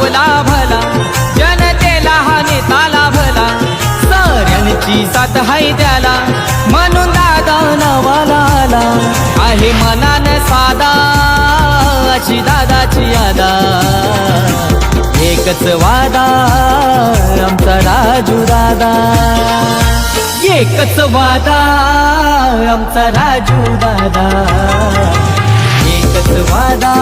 आपला भला, जनतेला हा नेता लाभला, साऱ्यांची साथ हाय त्याला, म्हणून दादा नावाला आला. आहे मनान साधा अशी दादाची यादा, एकच वादा आमचा राजू दादा, एकच वादा आमचा राजू दादा, एकच वादा